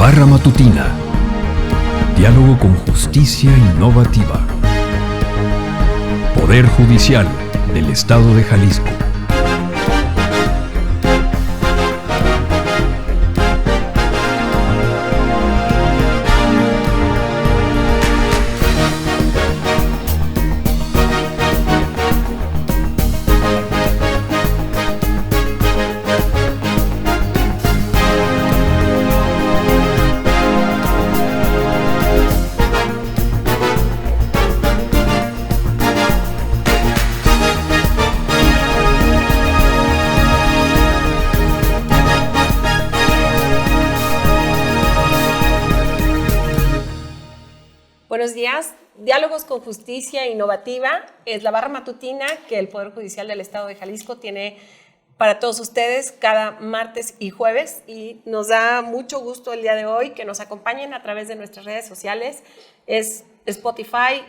Barra Matutina. Diálogo con justicia innovativa. Poder Judicial del Estado de Jalisco. Buenos días. Diálogos con Justicia Innovativa es la barra matutina que el Poder Judicial del Estado de Jalisco tiene para todos ustedes cada martes y jueves, y nos da mucho gusto el día de hoy que nos acompañen a través de nuestras redes sociales. Es Spotify,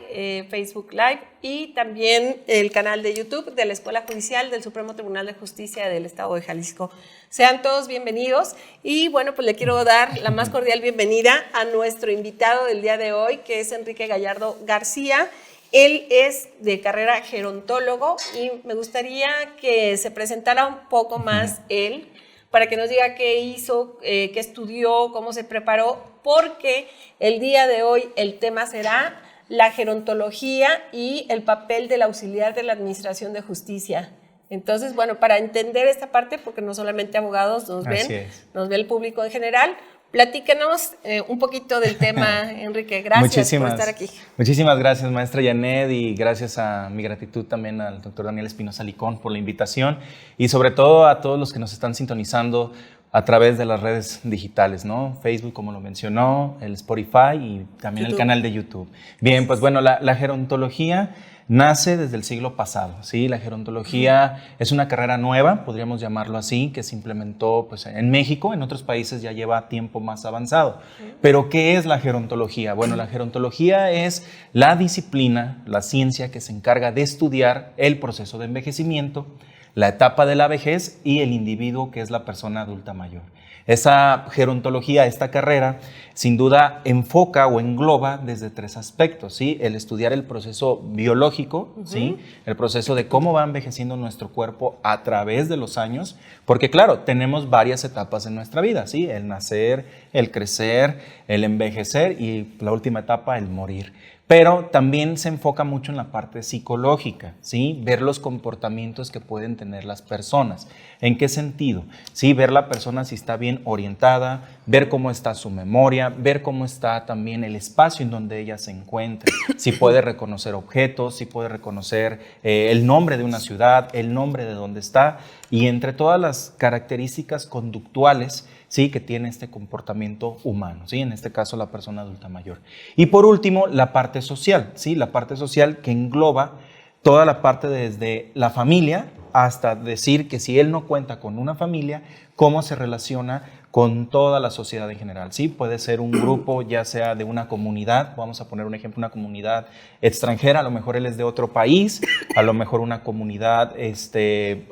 Facebook Live y también el canal de YouTube de la Escuela Judicial del Supremo Tribunal de Justicia del Estado de Jalisco. Sean todos bienvenidos y bueno, pues le quiero dar la más cordial bienvenida a nuestro invitado del día de hoy, que es Enrique Gallardo García. Él es de carrera gerontólogo y me gustaría que se presentara un poco más él, para que nos diga qué hizo, qué estudió, cómo se preparó, porque el día de hoy el tema será la gerontología y el papel del auxiliar de la Administración de Justicia. Entonces, bueno, para entender esta parte, porque no solamente abogados nos ven, nos ve el público en general, platícanos un poquito del tema, Enrique. Gracias por estar aquí. Muchísimas gracias, maestra Janet, y gracias a mi gratitud también al doctor Daniel Espinosa Licón por la invitación, y sobre todo a todos los que nos están sintonizando a través de las redes digitales, ¿no? Facebook, como lo mencionó, el Spotify y también YouTube. El canal de YouTube. Bien, pues bueno, la gerontología nace desde el siglo pasado, ¿sí? La gerontología es una carrera nueva, podríamos llamarlo así, que se implementó pues, en México. En otros países ya lleva tiempo más avanzado. Pero, ¿qué es la gerontología? Bueno, la gerontología es la disciplina, la ciencia que se encarga de estudiar el proceso de envejecimiento, la etapa de la vejez y el individuo que es la persona adulta mayor. Esa gerontología, esta carrera, sin duda enfoca o engloba desde tres aspectos, ¿sí? El estudiar el proceso biológico, ¿sí? El proceso de cómo va envejeciendo nuestro cuerpo a través de los años, porque claro, tenemos varias etapas en nuestra vida, ¿sí? El nacer, el crecer, el envejecer y la última etapa, el morir. Pero también se enfoca mucho en la parte psicológica, ¿sí? Ver los comportamientos que pueden tener las personas. ¿En qué sentido? Sí, ver la persona si está bien orientada, ver cómo está su memoria, ver cómo está también el espacio en donde ella se encuentra, si puede reconocer objetos, si puede reconocer el nombre de una ciudad, el nombre de dónde está, y entre todas las características conductuales, sí, que tiene este comportamiento humano, ¿sí? En este caso la persona adulta mayor. Y por último, la parte social, ¿sí? La parte social que engloba toda la parte desde la familia hasta decir que si él no cuenta con una familia, cómo se relaciona con toda la sociedad en general, ¿sí? Puede ser un grupo, ya sea de una comunidad, vamos a poner un ejemplo, una comunidad extranjera, a lo mejor él es de otro país, a lo mejor una comunidad,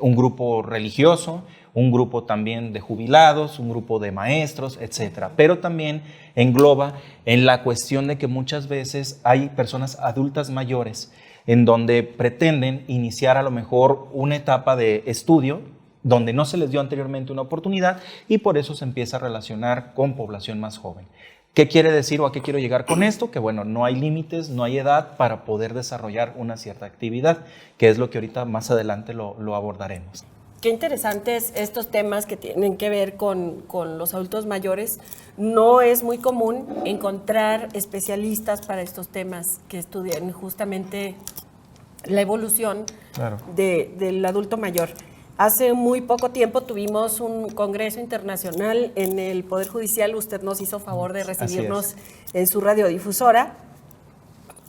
un grupo religioso, un grupo también de jubilados, un grupo de maestros, etcétera. Pero también engloba en la cuestión de que muchas veces hay personas adultas mayores en donde pretenden iniciar a lo mejor una etapa de estudio donde no se les dio anteriormente una oportunidad y por eso se empieza a relacionar con población más joven. ¿Qué quiere decir o a qué quiero llegar con esto? Que bueno, no hay límites, no hay edad para poder desarrollar una cierta actividad, que es lo que ahorita más adelante lo abordaremos. Qué interesantes estos temas que tienen que ver con los adultos mayores. No es muy común encontrar especialistas para estos temas que estudien justamente la evolución del adulto mayor. Hace muy poco tiempo tuvimos un congreso internacional en el Poder Judicial. Usted nos hizo favor de recibirnos en su radiodifusora.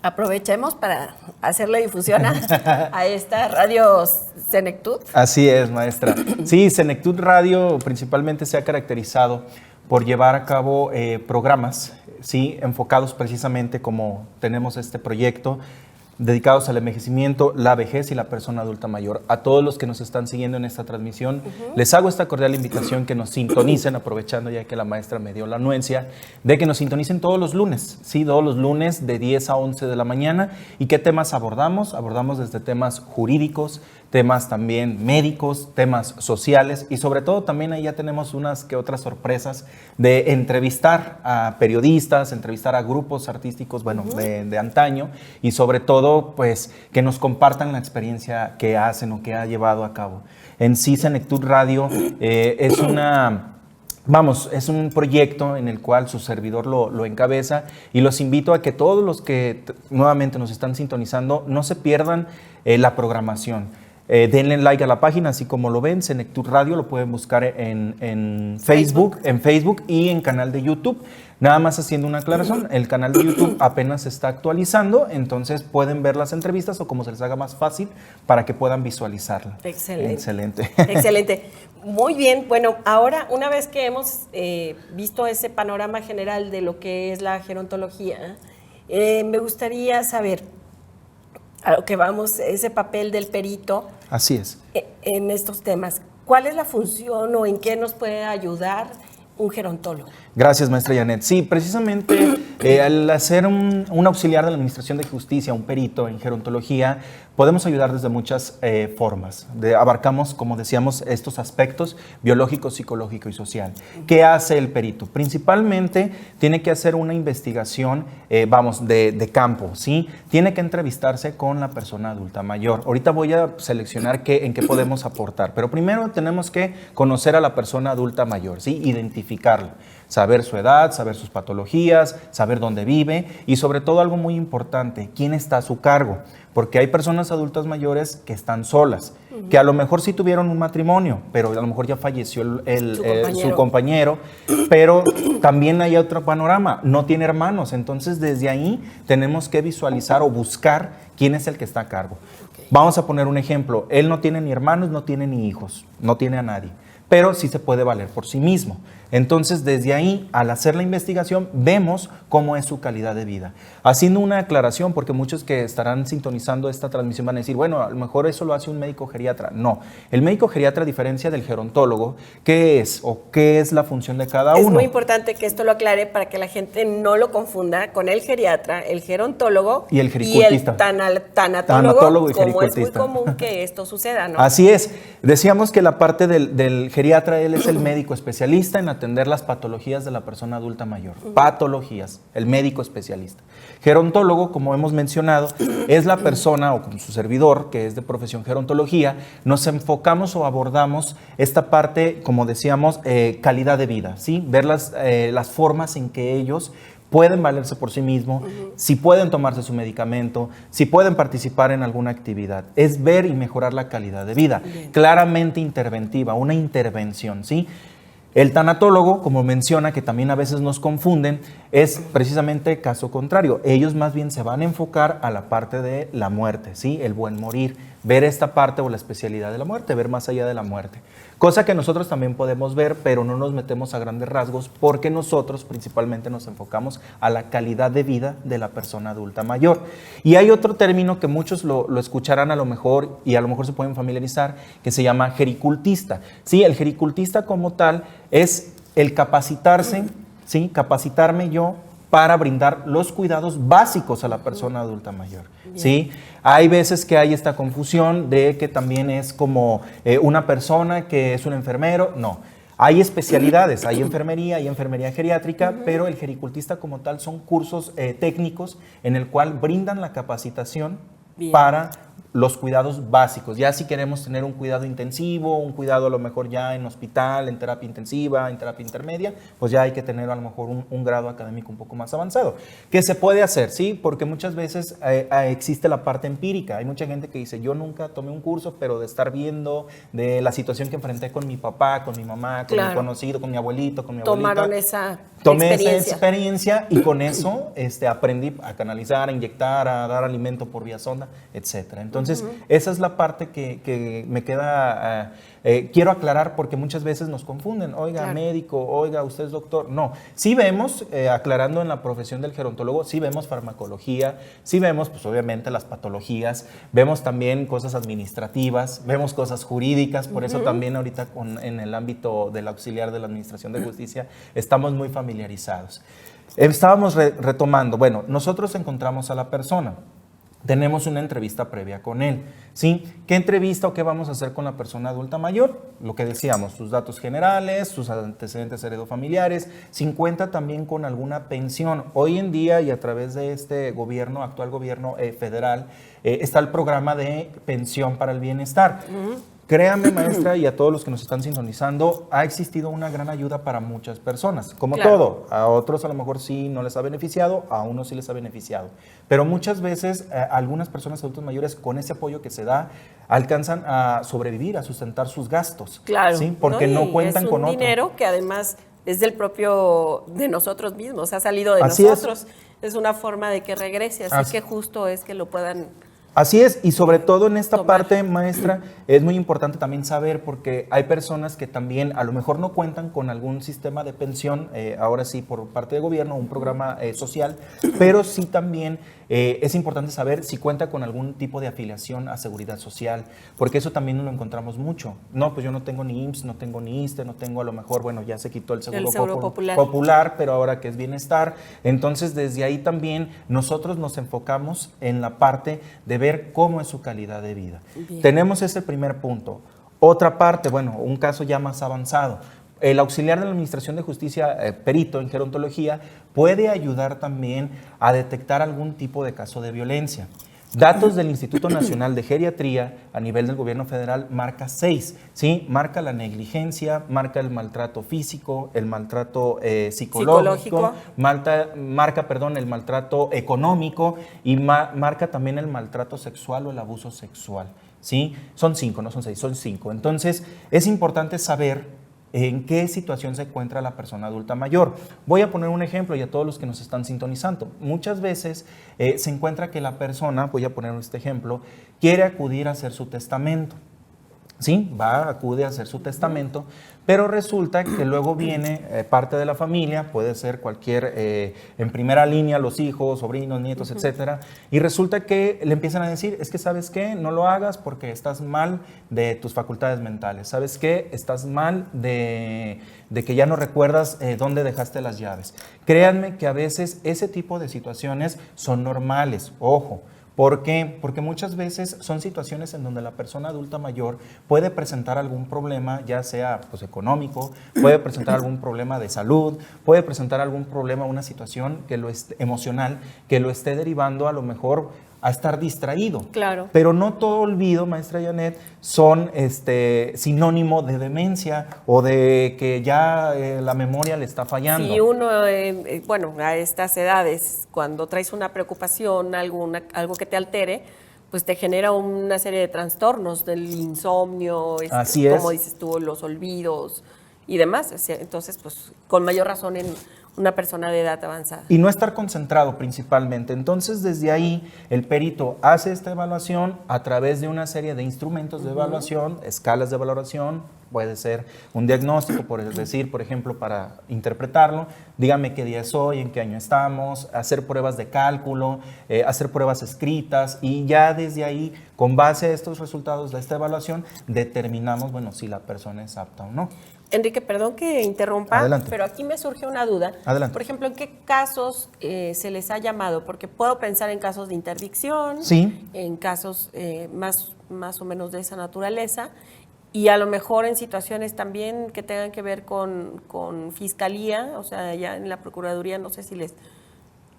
Aprovechemos para hacerle difusión a esta radio Senectud. Así es, maestra. Sí, Senectud Radio principalmente se ha caracterizado por llevar a cabo programas, sí, enfocados precisamente como tenemos este proyecto dedicados al envejecimiento, la vejez y la persona adulta mayor. A todos los que nos están siguiendo en esta transmisión, les hago esta cordial invitación que nos sintonicen, aprovechando ya que la maestra me dio la anuencia, de que nos sintonicen todos los lunes, ¿sí? Todos los lunes de 10 a 11 de la mañana. ¿Y qué temas abordamos? Abordamos desde temas jurídicos, temas también médicos, temas sociales y sobre todo también ahí ya tenemos unas que otras sorpresas de entrevistar a periodistas, entrevistar a grupos artísticos, bueno, de antaño y sobre todo pues que nos compartan la experiencia que hacen o que ha llevado a cabo. En sí, Senectud Radio es es un proyecto en el cual su servidor lo encabeza y los invito a que todos los que nuevamente nos están sintonizando no se pierdan la programación. Denle like a la página, así como lo ven, Senectud Radio, lo pueden buscar en Facebook y en canal de YouTube. Nada más haciendo una aclaración, el canal de YouTube apenas se está actualizando, entonces pueden ver las entrevistas o como se les haga más fácil para que puedan visualizarla. Excelente. Excelente. Muy bien, bueno, ahora una vez que hemos visto ese panorama general de lo que es la gerontología, me gustaría saber, a lo que vamos, ese papel del perito. Así es. En estos temas, ¿cuál es la función o en qué nos puede ayudar un gerontólogo? Gracias, maestra Janet. Sí, precisamente al hacer un auxiliar de la Administración de Justicia, un perito en gerontología, podemos ayudar desde muchas formas. Abarcamos, como decíamos, estos aspectos biológico, psicológico y social. ¿Qué hace el perito? Principalmente tiene que hacer una investigación, de campo, ¿sí? Tiene que entrevistarse con la persona adulta mayor. Ahorita voy a seleccionar en qué podemos aportar, pero primero tenemos que conocer a la persona adulta mayor, ¿sí? Identificarla. Saber su edad, saber sus patologías, saber dónde vive y sobre todo algo muy importante, quién está a su cargo. Porque hay personas adultas mayores que están solas, que a lo mejor sí tuvieron un matrimonio, pero a lo mejor ya falleció su compañero, pero también hay otro panorama, no tiene hermanos. Entonces desde ahí tenemos que visualizar o buscar quién es el que está a cargo. Okay. Vamos a poner un ejemplo, él no tiene ni hermanos, no tiene ni hijos, no tiene a nadie, pero sí se puede valer por sí mismo. Entonces, desde ahí, al hacer la investigación, vemos cómo es su calidad de vida. Haciendo una aclaración, porque muchos que estarán sintonizando esta transmisión van a decir, bueno, a lo mejor eso lo hace un médico geriatra. No, el médico geriatra, a diferencia del gerontólogo, ¿qué es o qué es la función de cada uno? Es muy importante que esto lo aclare para que la gente no lo confunda con el geriatra, el gerontólogo y el gericultista. Y el tanatólogo, y como es muy común que esto suceda, ¿no? Así es. Decíamos que la parte del geriatra, él es el médico especialista en atender las patologías de la persona adulta mayor. Patologías, el médico especialista. Gerontólogo, como hemos mencionado, es la persona, o como su servidor, que es de profesión gerontología, nos enfocamos o abordamos esta parte, como decíamos, calidad de vida, ¿sí? Ver las formas en que ellos pueden valerse por sí mismos, si pueden tomarse su medicamento, si pueden participar en alguna actividad. Es ver y mejorar la calidad de vida. Bien. Claramente interventiva, una intervención, ¿sí? El tanatólogo, como menciona, que también a veces nos confunden, es precisamente caso contrario. Ellos más bien se van a enfocar a la parte de la muerte, ¿sí? El buen morir, ver esta parte o la especialidad de la muerte, ver más allá de la muerte. Cosa que nosotros también podemos ver, pero no nos metemos a grandes rasgos porque nosotros principalmente nos enfocamos a la calidad de vida de la persona adulta mayor. Y hay otro término que muchos lo escucharán a lo mejor y a lo mejor se pueden familiarizar, que se llama gericultista. Sí, el gericultista como tal es el capacitarse, ¿sí? Capacitarme yo para brindar los cuidados básicos a la persona adulta mayor, ¿sí? Hay veces que hay esta confusión de que también es como una persona que es un enfermero. No, hay especialidades, hay enfermería geriátrica, pero el gericultista como tal son cursos técnicos en el cual brindan la capacitación para los cuidados básicos. Ya si queremos tener un cuidado intensivo, un cuidado a lo mejor ya en hospital, en terapia intensiva, en terapia intermedia, pues ya hay que tener a lo mejor un grado académico un poco más avanzado. ¿Qué se puede hacer? Sí, porque muchas veces existe la parte empírica. Hay mucha gente que dice, yo nunca tomé un curso, pero de estar viendo de la situación que enfrenté con mi papá, con mi mamá, con mi conocido, con mi abuelito, con mi abuelita. Tomaron esa Tomé esa experiencia y con eso aprendí a canalizar, a inyectar, a dar alimento por vía sonda, etcétera. Entonces, esa es la parte que me queda, quiero aclarar porque muchas veces nos confunden. Oiga, médico, oiga, usted es doctor. No, sí vemos, aclarando en la profesión del gerontólogo, sí vemos farmacología, sí vemos, pues obviamente las patologías, vemos también cosas administrativas, vemos cosas jurídicas, por eso también ahorita en el ámbito del auxiliar de la Administración de Justicia estamos muy familiarizados. Estábamos retomando, bueno, nosotros encontramos a la persona, tenemos una entrevista previa con él, ¿sí? ¿Qué entrevista o qué vamos a hacer con la persona adulta mayor? Lo que decíamos, sus datos generales, sus antecedentes heredofamiliares, 50 también con alguna pensión. Hoy en día y a través de este gobierno, actual gobierno federal, está el programa de pensión para el bienestar. Créame, maestra, y a todos los que nos están sintonizando, ha existido una gran ayuda para muchas personas. Como todo, a otros a lo mejor sí no les ha beneficiado, a unos sí les ha beneficiado. Pero muchas veces algunas personas adultos mayores con ese apoyo que se da alcanzan a sobrevivir, a sustentar sus gastos. Claro. ¿Sí? Porque no cuentan con otro. Es un dinero que además es del propio, de nosotros mismos, ha salido de Así nosotros. Es una forma de que regrese, así que justo es que lo puedan... Así es, y sobre todo en esta parte, maestra, es muy importante también saber porque hay personas que también a lo mejor no cuentan con algún sistema de pensión, ahora sí por parte del gobierno, un programa social, pero sí también es importante saber si cuenta con algún tipo de afiliación a seguridad social, porque eso también lo encontramos mucho. No, pues yo no tengo ni IMSS, no tengo ni ISSSTE, no tengo a lo mejor, bueno, ya se quitó el seguro popular, pero ahora que es bienestar. Entonces, desde ahí también nosotros nos enfocamos en la parte de ver cómo es su calidad de vida. Bien. Tenemos ese primer punto. Otra parte, bueno, un caso ya más avanzado. El auxiliar de la Administración de Justicia, perito en gerontología, puede ayudar también a detectar algún tipo de caso de violencia. Datos del Instituto Nacional de Geriatría a nivel del gobierno federal marca 6, ¿sí? Marca la negligencia, marca el maltrato físico, el maltrato psicológico. Marca, el maltrato económico y marca también el maltrato sexual o el abuso sexual, ¿sí? Son 5, no son 6, son 5. Entonces, es importante saber en qué situación se encuentra la persona adulta mayor. Voy a poner un ejemplo y a todos los que nos están sintonizando. Muchas veces se encuentra que la persona, voy a poner este ejemplo, quiere acudir a hacer su testamento. Sí, acude a hacer su testamento, pero resulta que luego viene parte de la familia, puede ser cualquier, en primera línea, los hijos, sobrinos, nietos, etcétera, y resulta que le empiezan a decir, es que ¿sabes qué? No lo hagas porque estás mal de tus facultades mentales, ¿sabes qué? Estás mal de que ya no recuerdas dónde dejaste las llaves. Créanme que a veces ese tipo de situaciones son normales, ojo. ¿Por qué? Porque muchas veces son situaciones en donde la persona adulta mayor puede presentar algún problema, ya sea pues, económico, puede presentar algún problema de salud, puede presentar algún problema, una situación que emocional, que lo esté derivando a lo mejor a estar distraído. Claro. Pero no todo olvido, maestra Janet, son sinónimo de demencia o de que ya la memoria le está fallando. Si uno, bueno, a estas edades, cuando traes una preocupación, algo que te altere, pues te genera una serie de trastornos del insomnio, Así es. como dices tú, los olvidos y demás. Entonces, pues con mayor razón en una persona de edad avanzada. Y no estar concentrado principalmente. Entonces, desde ahí, el perito hace esta evaluación a través de una serie de instrumentos de evaluación, escalas de valoración, puede ser un diagnóstico, por decir, por ejemplo, para interpretarlo, dígame qué día es hoy, en qué año estamos, hacer pruebas de cálculo, hacer pruebas escritas y ya desde ahí, con base a estos resultados de esta evaluación, determinamos, bueno, si la persona es apta o no. Enrique, perdón que interrumpa, Adelante. pero aquí me surge una duda. Adelante. Por ejemplo, ¿en qué casos se les ha llamado? Porque puedo pensar en casos de interdicción, sí, en casos más o menos de esa naturaleza, y a lo mejor en situaciones también que tengan que ver con fiscalía, o sea, ya en la Procuraduría, no sé si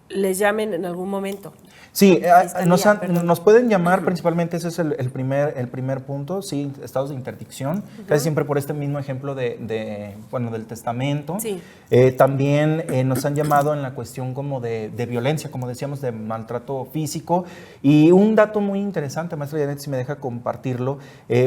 les llamen en algún momento. Sí, nos pueden llamar, principalmente ese es el primer punto, sí, estados de interdicción, casi siempre por este mismo ejemplo del testamento. Sí. También nos han llamado en la cuestión como de violencia, como decíamos, de maltrato físico. Y un dato muy interesante, maestra Janet, si me deja compartirlo,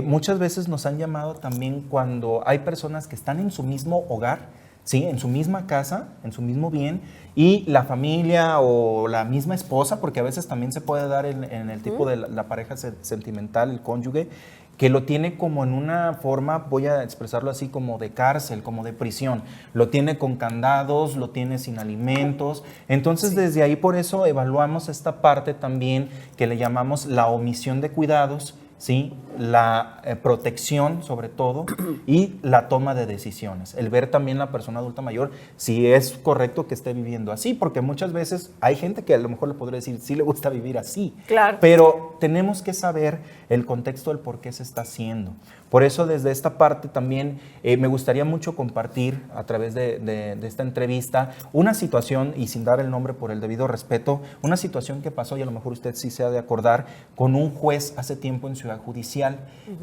muchas veces nos han llamado también cuando hay personas que están en su mismo hogar, ¿sí? En su misma casa, en su mismo bien, y la familia o la misma esposa, porque a veces también se puede dar en el tipo de la pareja sentimental, el cónyuge, que lo tiene como en una forma, voy a expresarlo así, como de cárcel, como de prisión. Lo tiene con candados, lo tiene sin alimentos. Entonces, desde ahí, por eso evaluamos esta parte también que le llamamos la omisión de cuidados, ¿sí? La protección, sobre todo, y la toma de decisiones. El ver también la persona adulta mayor si es correcto que esté viviendo así, porque muchas veces hay gente que a lo mejor le podría decir, sí le gusta vivir así, claro, pero tenemos que saber el contexto del por qué se está haciendo. Por eso, desde esta parte también me gustaría mucho compartir a través de esta entrevista una situación, y sin dar el nombre por el debido respeto, una situación que pasó, y a lo mejor usted sí se ha de acordar, con un juez hace tiempo en Ciudad Judicial,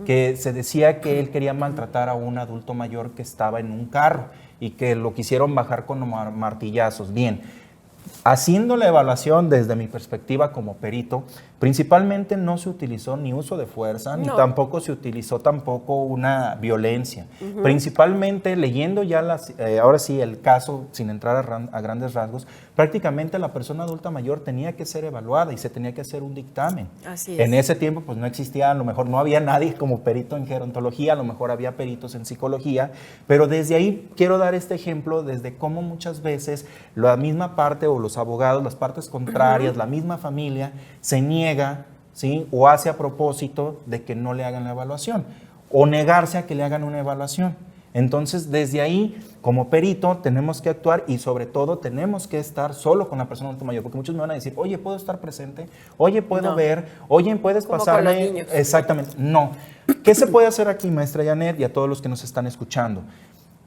que se decía que él quería maltratar a un adulto mayor que estaba en un carro y que lo quisieron bajar con martillazos. Bien, haciendo la evaluación desde mi perspectiva como perito, principalmente no se utilizó ni uso de fuerza, ni tampoco se utilizó una violencia. Principalmente leyendo ya ahora sí el caso, sin entrar a grandes rasgos, prácticamente la persona adulta mayor tenía que ser evaluada y se tenía que hacer un dictamen. Así es. En ese tiempo pues no existía, a lo mejor no había nadie como perito en gerontología, a lo mejor había peritos en psicología, pero desde ahí quiero dar este ejemplo desde cómo muchas veces la misma parte o los abogados, las partes contrarias, la misma familia, se niega, ¿sí? O hace a propósito de que no le hagan la evaluación o negarse a que le hagan una evaluación. Entonces, desde ahí, como perito, tenemos que actuar y sobre todo tenemos que estar solo con la persona adulta mayor, porque muchos me van a decir, oye, ¿puedo estar presente? Oye, ¿puedo ver? Oye, ¿puedes como pasarme? Con los niños. Exactamente, no. ¿Qué se puede hacer aquí, maestra Janet, y a todos los que nos están escuchando?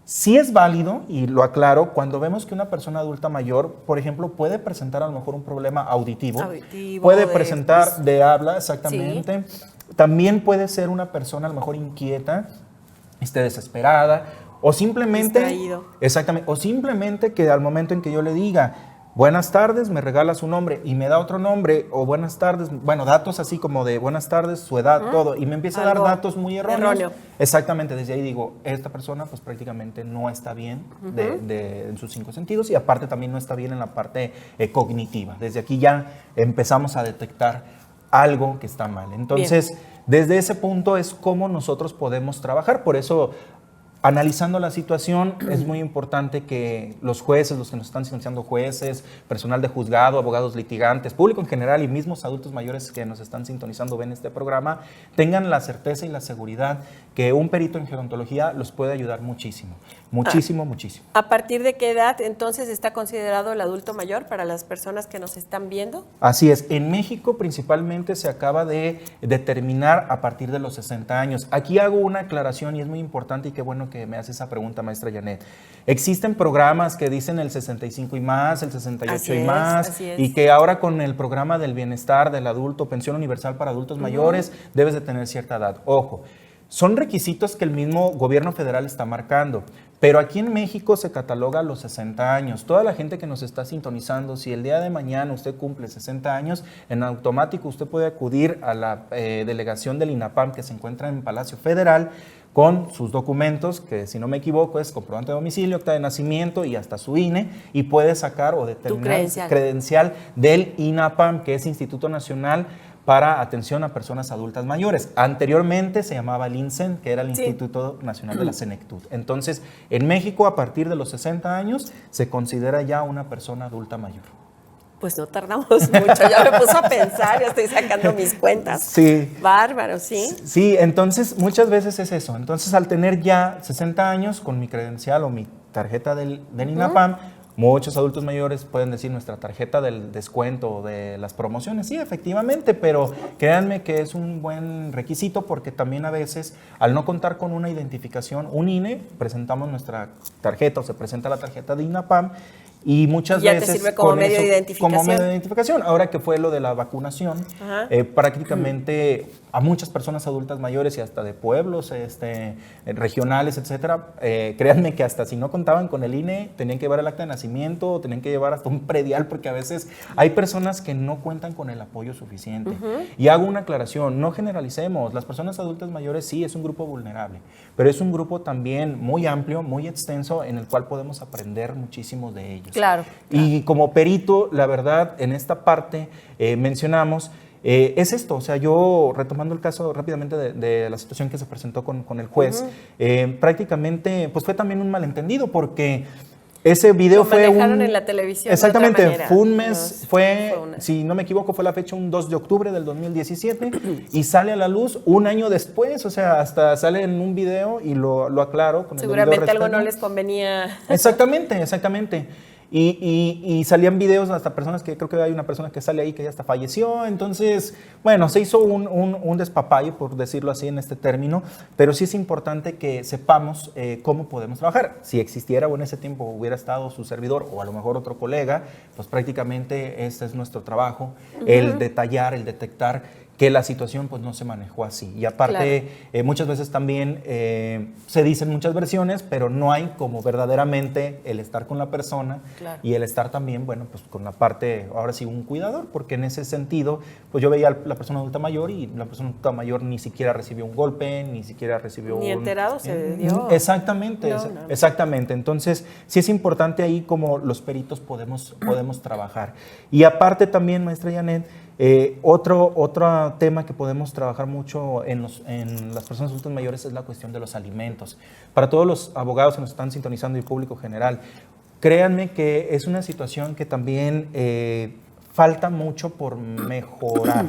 Sí es válido, y lo aclaro, cuando vemos que una persona adulta mayor, por ejemplo, puede presentar a lo mejor un problema auditivo puede presentar de habla, exactamente. Sí. También puede ser una persona a lo mejor inquieta, esté desesperada, o simplemente... Distraído. Exactamente, o simplemente que al momento en que yo le diga, buenas tardes, me regala su nombre y me da otro nombre, o buenas tardes, bueno, datos así como de buenas tardes, su edad, todo, y me empieza a dar datos muy erróneos. Exactamente, desde ahí digo, esta persona pues prácticamente no está bien en sus 5 sentidos, y aparte también no está bien en la parte cognitiva. Desde aquí ya empezamos a detectar algo que está mal. Entonces, desde ese punto es cómo nosotros podemos trabajar. Por eso, analizando la situación, es muy importante que los jueces, los que nos están sintonizando, jueces, personal de juzgado, abogados litigantes, público en general y mismos adultos mayores que nos están sintonizando, ven este programa, tengan la certeza y la seguridad que un perito en gerontología los puede ayudar muchísimo, muchísimo. ¿A partir de qué edad entonces está considerado el adulto mayor para las personas que nos están viendo? Así es, en México principalmente se acaba de determinar a partir de los 60 años. Aquí hago una aclaración y es muy importante, y qué bueno que me hace esa pregunta, maestra Janet. Existen programas que dicen el 65 y más, el 68 y más, y que ahora con el programa del bienestar del adulto, pensión universal para adultos mayores, debes de tener cierta edad. Ojo, son requisitos que el mismo gobierno federal está marcando, pero aquí en México se cataloga a los 60 años. Toda la gente que nos está sintonizando, si el día de mañana usted cumple 60 años, en automático usted puede acudir a la delegación del INAPAM que se encuentra en Palacio Federal con sus documentos, que si no me equivoco es comprobante de domicilio, acta de nacimiento y hasta su INE, y puede sacar o determinar credencial del INAPAM, que es Instituto Nacional para Atención a Personas Adultas Mayores. Anteriormente se llamaba el INSEN, que era el Instituto Nacional de la Senectud. Entonces, en México, a partir de los 60 años, se considera ya una persona adulta mayor. Pues no tardamos mucho, ya me puso a pensar, ya estoy sacando mis cuentas. Sí. Bárbaro, ¿sí? Sí, entonces muchas veces es eso. Entonces, al tener ya 60 años, con mi credencial o mi tarjeta del INAPAM, muchos adultos mayores pueden decir nuestra tarjeta del descuento o de las promociones. Sí, efectivamente, pero créanme que es un buen requisito, porque también a veces, al no contar con una identificación, un INE, presentamos nuestra tarjeta o se presenta la tarjeta de INAPAM, Y muchas ya veces te sirve como medio de identificación. Como medio de identificación. Ahora que fue lo de la vacunación, prácticamente a muchas personas adultas mayores y hasta de pueblos regionales, etcétera, créanme que hasta si no contaban con el INE, tenían que llevar el acta de nacimiento, o tenían que llevar hasta un predial, porque a veces hay personas que no cuentan con el apoyo suficiente. Y hago una aclaración, no generalicemos, las personas adultas mayores sí es un grupo vulnerable, pero es un grupo también muy amplio, muy extenso, en el cual podemos aprender muchísimo de ellos. Claro. Y como perito, la verdad, en esta parte mencionamos, es esto, o sea, yo retomando el caso rápidamente de la situación que se presentó con el juez, prácticamente pues fue también un malentendido porque ese video fue en la televisión. Exactamente, fue un mes, si no me equivoco, fue la fecha un 2 de octubre del 2017 y sale a la luz un año después, o sea, hasta sale en un video y lo aclaro. Con seguramente algo no les convenía. Exactamente. Y salían videos hasta personas que creo que hay una persona que sale ahí que ya hasta falleció. Entonces, bueno, se hizo un despapalle, por decirlo así en este término, pero sí es importante que sepamos cómo podemos trabajar. Si existiera o en ese tiempo hubiera estado su servidor o a lo mejor otro colega, pues prácticamente este es nuestro trabajo, el detallar, el detectar que la situación pues no se manejó así. Y aparte, muchas veces también se dicen muchas versiones, pero no hay como verdaderamente el estar con la persona y el estar también, bueno, pues con la parte, ahora sí, un cuidador, porque en ese sentido, pues yo veía a la persona adulta mayor y la persona adulta mayor ni siquiera recibió un golpe, ni siquiera recibió ni enterado se dio. Exactamente, exactamente. Entonces, sí es importante ahí como los peritos podemos trabajar. Y aparte también, maestra Janet, otro tema que podemos trabajar mucho en las personas adultas mayores es la cuestión de los alimentos. Para todos los abogados que nos están sintonizando y público general, créanme que es una situación que también falta mucho por mejorar.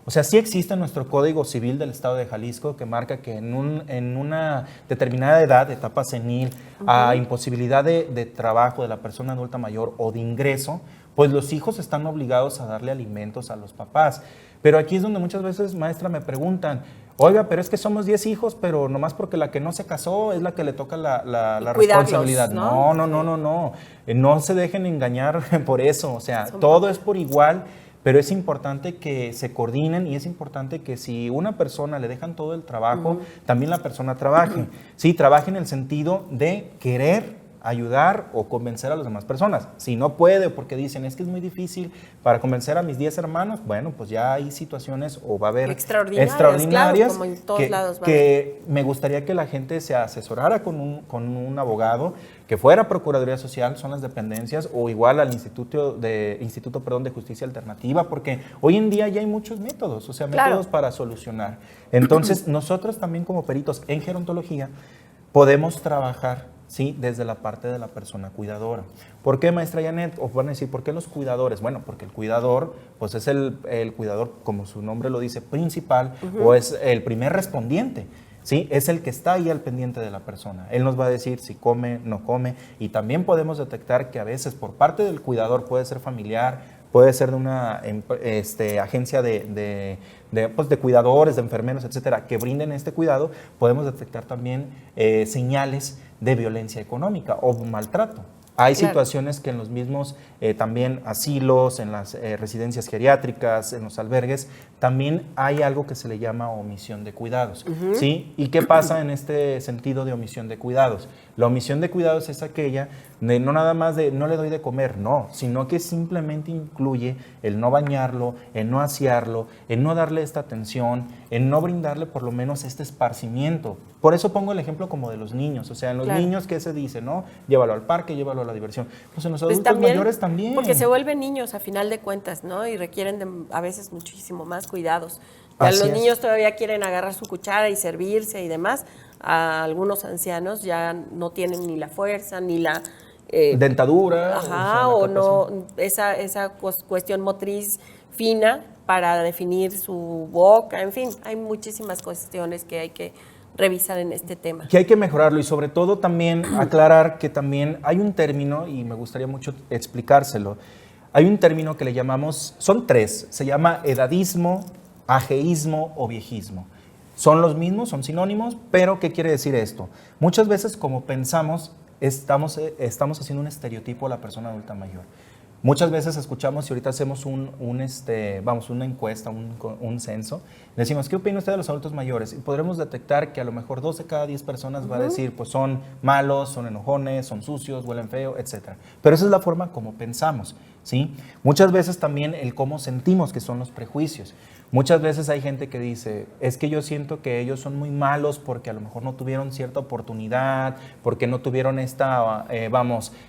O sea, sí existe en nuestro Código Civil del Estado de Jalisco que marca que en una determinada edad, etapa senil, a imposibilidad de trabajo de la persona adulta mayor o de ingreso, pues los hijos están obligados a darle alimentos a los papás. Pero aquí es donde muchas veces, maestra, me preguntan, oiga, pero es que somos 10 hijos, pero nomás porque la que no se casó es la que le toca la responsabilidad. No. No se dejen engañar por eso. O sea, todo es por igual, pero es importante que se coordinen y es importante que si una persona le dejan todo el trabajo, también la persona trabaje. Sí, trabaje en el sentido de querer ayudar o convencer a las demás personas. Si no puede, porque dicen, es que es muy difícil para convencer a mis 10 hermanos, bueno, pues ya hay situaciones o va a haber extraordinarias claro, como en todos lados que me gustaría que la gente se asesorara con un abogado, que fuera Procuraduría Social, son las dependencias, o igual al Instituto de Justicia Alternativa, porque hoy en día ya hay muchos métodos, o sea, métodos para solucionar. Entonces, nosotros también como peritos en gerontología podemos trabajar, sí, desde la parte de la persona cuidadora. ¿Por qué, maestra Janet? O van a decir, ¿por qué los cuidadores? Bueno, porque el cuidador, pues es el cuidador, como su nombre lo dice, principal, o es el primer respondiente, ¿sí? Es el que está ahí al pendiente de la persona. Él nos va a decir si come, no come, y también podemos detectar que a veces por parte del cuidador puede ser familiar, puede ser de una agencia de cuidadores, de enfermeros, etcétera, que brinden este cuidado. Podemos detectar también señales de violencia económica o maltrato. Hay situaciones que en los mismos también asilos, en las residencias geriátricas, en los albergues, también hay algo que se le llama omisión de cuidados. ¿Sí? ¿Y qué pasa en este sentido de omisión de cuidados? La omisión de cuidados es aquella de no nada más de no le doy de comer, no, sino que simplemente incluye el no bañarlo, el no asearlo, el no darle esta atención, el no brindarle por lo menos este esparcimiento. Por eso pongo el ejemplo como de los niños, o sea, en los niños, ¿qué se dice? ¿No? Llévalo al parque, llévalo a la diversión. Pues en los adultos mayores también. Porque se vuelven niños a final de cuentas, ¿no? Y requieren a veces muchísimo más cuidados. Ya los niños todavía quieren agarrar su cuchara y servirse y demás. A algunos ancianos ya no tienen ni la fuerza, ni la dentadura. Ajá, o no, esa cuestión motriz fina para definir su boca. En fin, hay muchísimas cuestiones que hay que revisar en este tema. Que hay que mejorarlo y sobre todo también aclarar que también hay un término, y me gustaría mucho explicárselo, hay un término que le llamamos, son tres, se llama edadismo, ajeísmo o viejismo. Son los mismos, son sinónimos, pero ¿qué quiere decir esto? Muchas veces como pensamos, estamos haciendo un estereotipo a la persona adulta mayor. Muchas veces escuchamos, y ahorita hacemos una encuesta, un censo, decimos, ¿qué opina usted de los adultos mayores? Y podremos detectar que a lo mejor 2 de cada 10 personas va a decir, pues son malos, son enojones, son sucios, huelen feo, etc. Pero esa es la forma como pensamos, ¿sí? Muchas veces también el cómo sentimos, que son los prejuicios. Muchas veces hay gente que dice, es que yo siento que ellos son muy malos porque a lo mejor no tuvieron cierta oportunidad, porque no tuvieron están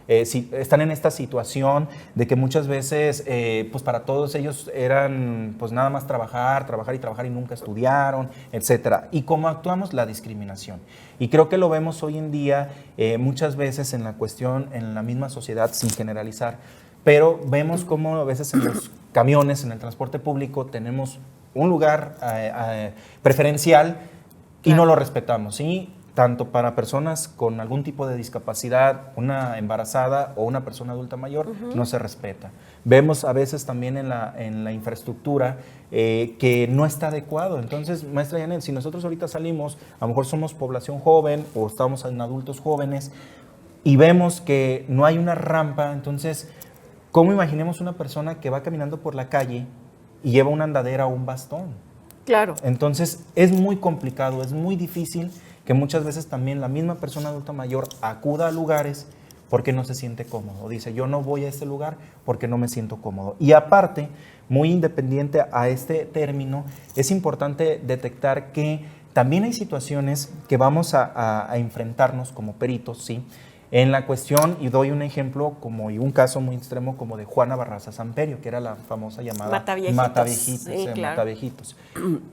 en esta situación de que muchas veces, pues para todos ellos eran, pues nada más trabajar y nunca estudiaron, etcétera. Y cómo actuamos, la discriminación. Y creo que lo vemos hoy en día muchas veces en la misma sociedad, sin generalizar. Pero vemos cómo a veces en los camiones, en el transporte público, tenemos un lugar preferencial y no lo respetamos, ¿sí? Tanto para personas con algún tipo de discapacidad, una embarazada o una persona adulta mayor, no se respeta. Vemos a veces también en la infraestructura que no está adecuado. Entonces, maestra Janet, si nosotros ahorita salimos, a lo mejor somos población joven o estamos en adultos jóvenes y vemos que no hay una rampa, entonces, ¿cómo imaginemos una persona que va caminando por la calle y lleva una andadera o un bastón? Claro. Entonces, es muy complicado, es muy difícil que muchas veces también la misma persona adulta mayor acuda a lugares porque no se siente cómodo. Dice, yo no voy a este lugar porque no me siento cómodo. Y aparte, muy independiente a este término, es importante detectar que también hay situaciones que vamos a enfrentarnos como peritos, ¿sí? En la cuestión, y doy un ejemplo y un caso muy extremo como de Juana Barraza Samperio, que era la famosa llamada Mataviejitos. Sí, claro. Mataviejitos.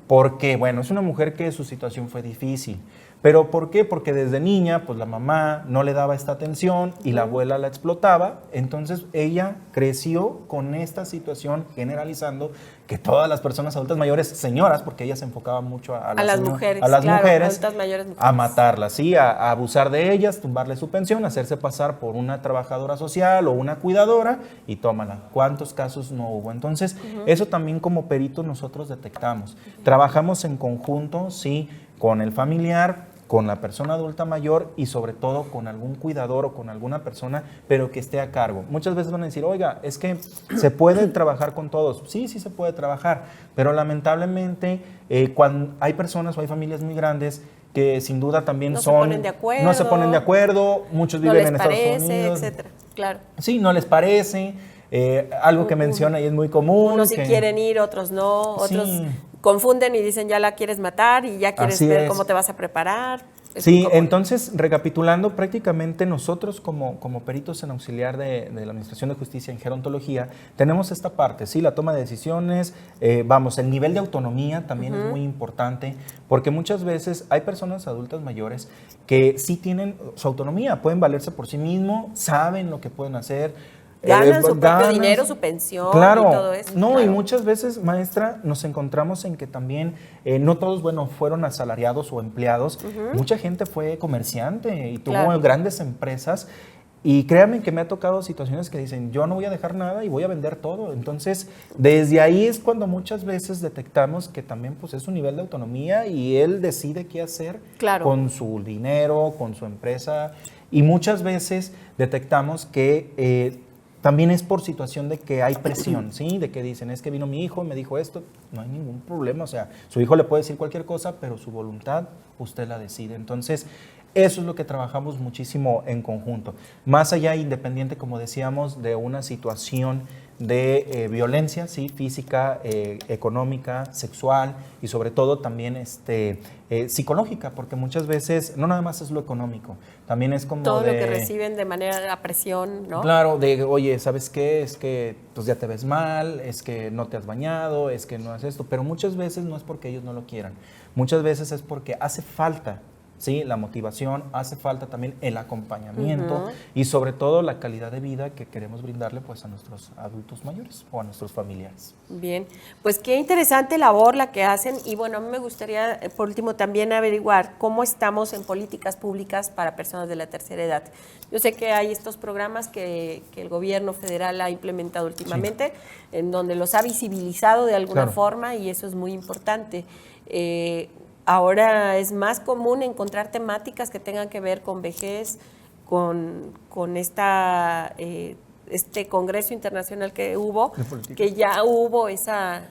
Porque, bueno, es una mujer que su situación fue difícil. ¿Pero por qué? Porque desde niña, pues la mamá no le daba esta atención y la abuela la explotaba. Entonces ella creció con esta situación, generalizando que todas las personas adultas mayores, señoras, porque ella se enfocaba mucho a las mujeres, adultas mayores, a matarlas, ¿sí? A abusar de ellas, tumbarle su pensión, hacerse pasar por una trabajadora social o una cuidadora y tómala. ¿Cuántos casos no hubo? Entonces, eso también como peritos nosotros detectamos. Trabajamos en conjunto, sí, con el familiar, con la persona adulta mayor y sobre todo con algún cuidador o con alguna persona, pero que esté a cargo. Muchas veces van a decir, oiga, es que se puede trabajar con todos. Sí, sí se puede trabajar, pero lamentablemente cuando hay personas o hay familias muy grandes que sin duda también no se ponen de acuerdo, muchos viven en Estados Unidos, etcétera. Claro. Sí, no les parece. Algo que menciona y es muy común. Unos sí quieren ir, otros no, otros sí confunden y dicen ya la quieres matar y ya quieres ver cómo te vas a preparar. Sí, entonces, recapitulando, prácticamente nosotros como peritos en auxiliar de la Administración de Justicia en gerontología, tenemos esta parte, sí, la toma de decisiones, el nivel de autonomía también es muy importante, porque muchas veces hay personas adultas mayores que sí tienen su autonomía, pueden valerse por sí mismos, saben lo que pueden hacer, ganan su propio dinero, su pensión, claro, y todo eso. No, claro. Y muchas veces, maestra, nos encontramos en que también no todos, fueron asalariados o empleados. Mucha gente fue comerciante y tuvo grandes empresas. Y créanme que me ha tocado situaciones que dicen, yo no voy a dejar nada y voy a vender todo. Entonces, desde ahí es cuando muchas veces detectamos que también pues, es un nivel de autonomía y él decide qué hacer con su dinero, con su empresa. Y muchas veces detectamos que también es por situación de que hay presión, ¿sí? De que dicen, es que vino mi hijo, me dijo esto. No hay ningún problema, o sea, su hijo le puede decir cualquier cosa, pero su voluntad usted la decide. Entonces, eso es lo que trabajamos muchísimo en conjunto. Más allá, independiente, como decíamos, de una situación de violencia, ¿sí? Física, económica, sexual y sobre todo también psicológica, porque muchas veces no nada más es lo económico, también es como todo lo que reciben de manera de presión, ¿no? Claro, de oye, ¿sabes qué? Es que pues ya te ves mal, es que no te has bañado, es que no haces esto, pero muchas veces no es porque ellos no lo quieran, muchas veces es porque hace falta, ¿sí? La motivación, hace falta también el acompañamiento y sobre todo la calidad de vida que queremos brindarle pues a nuestros adultos mayores o a nuestros familiares. Bien, pues qué interesante labor la que hacen y bueno, a mí me gustaría por último también averiguar cómo estamos en políticas públicas para personas de la tercera edad. Yo sé que hay estos programas que el gobierno federal ha implementado últimamente, en donde los ha visibilizado de alguna forma y eso es muy importante. Ahora es más común encontrar temáticas que tengan que ver con vejez, con este congreso internacional que hubo, que ya hubo esa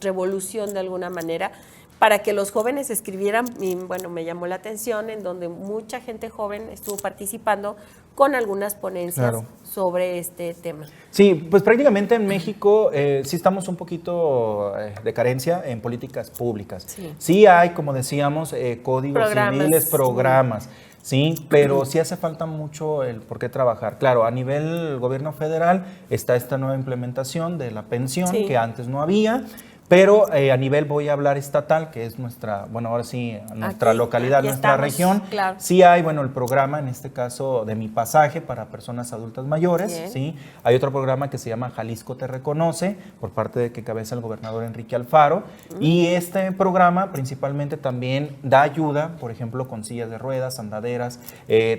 revolución de alguna manera, para que los jóvenes escribieran, y bueno, me llamó la atención en donde mucha gente joven estuvo participando con algunas ponencias sobre este tema. Sí, pues prácticamente en México sí estamos un poquito de carencia en políticas públicas. Sí hay, como decíamos, códigos civiles, programas. Sí, pero sí hace falta mucho el por qué trabajar. Claro, a nivel gobierno federal está esta nueva implementación de la pensión que antes no había, pero a nivel, voy a hablar estatal, que es nuestra, bueno, ahora sí, nuestra localidad, nuestra región, sí hay, bueno, el programa, en este caso, de Mi Pasaje para personas adultas mayores, ¿sí? Hay otro programa que se llama Jalisco Te Reconoce, por parte de que cabeza el gobernador Enrique Alfaro, y este programa principalmente también da ayuda, por ejemplo, con sillas de ruedas, andaderas,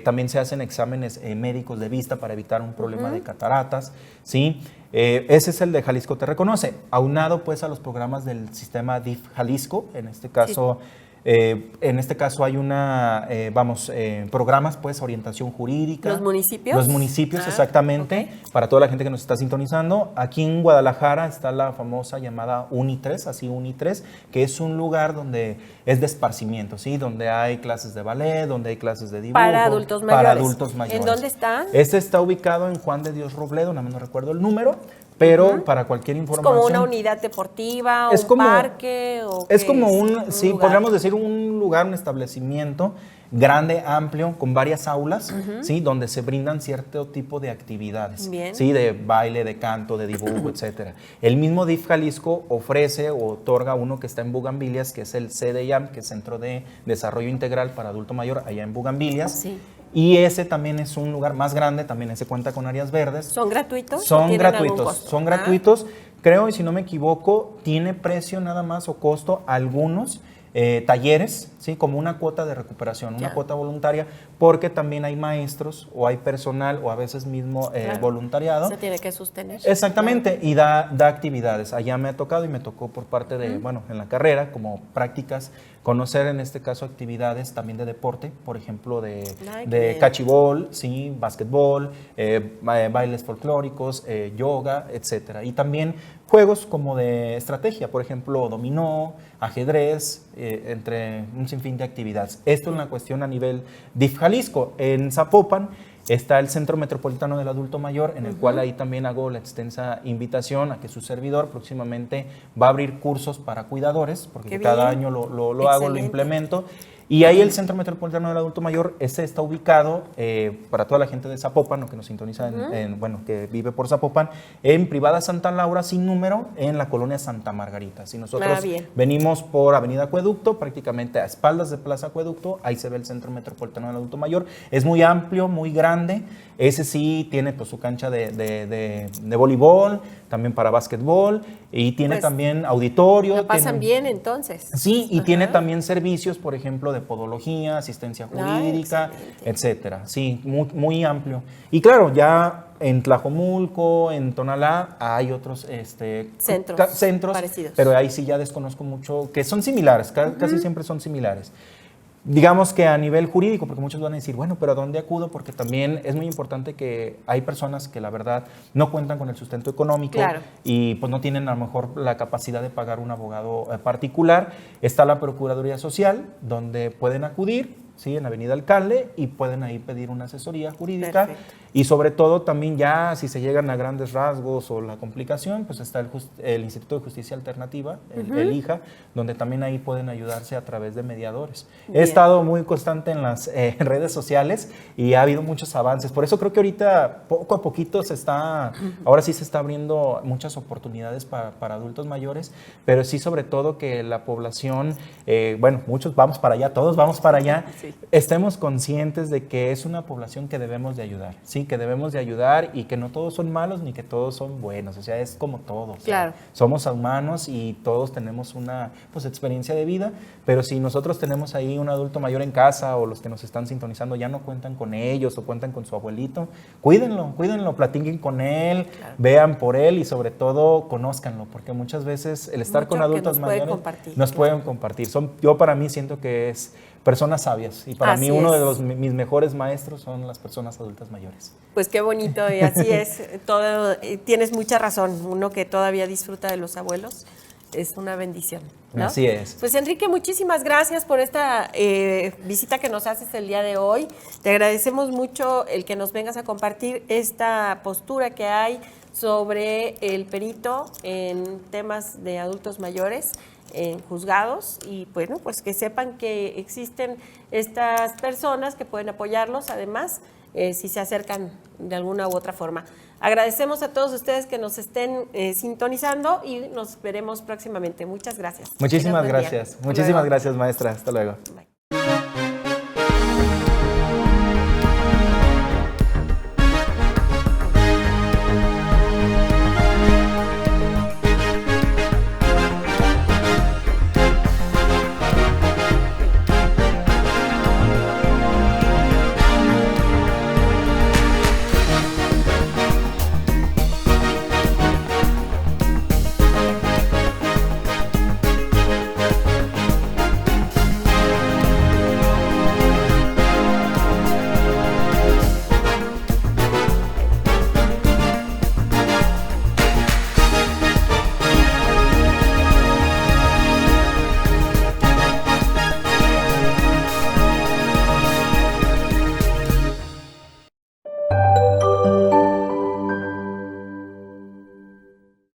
también se hacen exámenes médicos de vista para evitar un problema de cataratas, ¿sí? Ese es el de Jalisco Te Reconoce, aunado pues a los programas del sistema DIF Jalisco, en este caso hay una, programas pues orientación jurídica. ¿Los municipios? Los municipios, exactamente, para toda la gente que nos está sintonizando. Aquí en Guadalajara está la famosa llamada Uni3, así Uni3, que es un lugar donde es de esparcimiento, ¿sí? Donde hay clases de ballet, donde hay clases de dibujo. Para adultos mayores. Para adultos mayores. ¿En dónde está? Este está ubicado en Juan de Dios Robledo, no recuerdo el número, pero para cualquier información. ¿Es como una unidad deportiva, un parque? Es como sí, podríamos decir un lugar, un establecimiento grande, amplio, con varias aulas, ¿sí? Donde se brindan cierto tipo de actividades, ¿sí? De baile, de canto, de dibujo, etcétera. El mismo DIF Jalisco ofrece o otorga uno que está en Bugambilias, que es el CDIAM, que es Centro de Desarrollo Integral para Adulto Mayor, allá en Bugambilias. Sí. Y ese también es un lugar más grande, también ese cuenta con áreas verdes. ¿Son gratuitos? Son gratuitos. Creo, y si no me equivoco, tiene precio nada más o costo algunos talleres, ¿sí? Como una cuota de recuperación, una cuota voluntaria, porque también hay maestros o hay personal o a veces mismo voluntariado. Se tiene que sostener. Exactamente, y da actividades. Allá me ha tocado y me tocó por parte de, en la carrera, como prácticas, conocer en este caso actividades también de deporte, por ejemplo, de cachibol, ¿sí? Básquetbol, bailes folclóricos, yoga, etcétera. Y también juegos como de estrategia, por ejemplo, dominó, ajedrez, entre un sinfín de actividades. Esto es una cuestión a nivel DIF Jalisco. En Zapopan está el Centro Metropolitano del Adulto Mayor, en el cual ahí también hago la extensa invitación a que su servidor próximamente va a abrir cursos para cuidadores, porque cada año lo hago, lo implemento. Y ahí el Centro Metropolitano del Adulto Mayor, ese está ubicado para toda la gente de Zapopan, o que nos sintoniza, que vive por Zapopan, en Privada Santa Laura, sin número, en la colonia Santa Margarita. Si nosotros venimos por Avenida Acueducto, prácticamente a espaldas de Plaza Acueducto, ahí se ve el Centro Metropolitano del Adulto Mayor. Es muy amplio, muy grande. Ese sí tiene pues su cancha de voleibol, también para básquetbol, y tiene también auditorio. Lo pasan bien entonces. Sí, y tiene también servicios, por ejemplo, de podología, asistencia jurídica, etcétera. Sí, muy amplio. Y claro, ya en Tlajomulco, en Tonalá, hay otros centros parecidos. Pero ahí sí ya desconozco mucho, que son similares, casi siempre son similares. Digamos que a nivel jurídico, porque muchos van a decir, bueno, pero ¿a dónde acudo? Porque también es muy importante que hay personas que la verdad no cuentan con el sustento económico y pues no tienen a lo mejor la capacidad de pagar un abogado particular. Está la Procuraduría Social, donde pueden acudir, ¿sí? En Avenida Alcalde, y pueden ahí pedir una asesoría jurídica. Perfecto. Y sobre todo también ya si se llegan a grandes rasgos o la complicación, pues está el Instituto de Justicia Alternativa, el IJA, donde también ahí pueden ayudarse a través de mediadores. He estado muy constante en las redes sociales y ha habido muchos avances. Por eso creo que ahorita poco a poquito ahora sí se está abriendo muchas oportunidades para adultos mayores, pero sí sobre todo que la población, muchos vamos para allá, todos vamos para allá, estemos conscientes de que es una población que debemos de ayudar, ¿sí? Que debemos de ayudar y que no todos son malos ni que todos son buenos, o sea, es como todos. Claro. Somos humanos y todos tenemos una experiencia de vida, pero si nosotros tenemos ahí un adulto mayor en casa o los que nos están sintonizando ya no cuentan con ellos o cuentan con su abuelito, cuídenlo, platiquen con él, vean por él y sobre todo conózcanlo, porque muchas veces el estar con adultos mayores nos pueden compartir. Yo para mí siento que es personas sabias. Y para Así mí uno es. de mis mejores maestros son las personas adultas mayores. Pues qué bonito, y así es. Todo, tienes mucha razón. Uno que todavía disfruta de los abuelos es una bendición, ¿no? Así es. Pues Enrique, muchísimas gracias por esta visita que nos haces el día de hoy. Te agradecemos mucho el que nos vengas a compartir esta postura que hay sobre el perito en temas de adultos mayores en juzgados, y bueno, pues que sepan que existen estas personas que pueden apoyarlos, además, si se acercan de alguna u otra forma. Agradecemos a todos ustedes que nos estén sintonizando y nos veremos próximamente. Muchas gracias. Muchísimas Tengan buen día. gracias. Hasta Muchísimas luego. gracias, maestra. Hasta luego. Bye.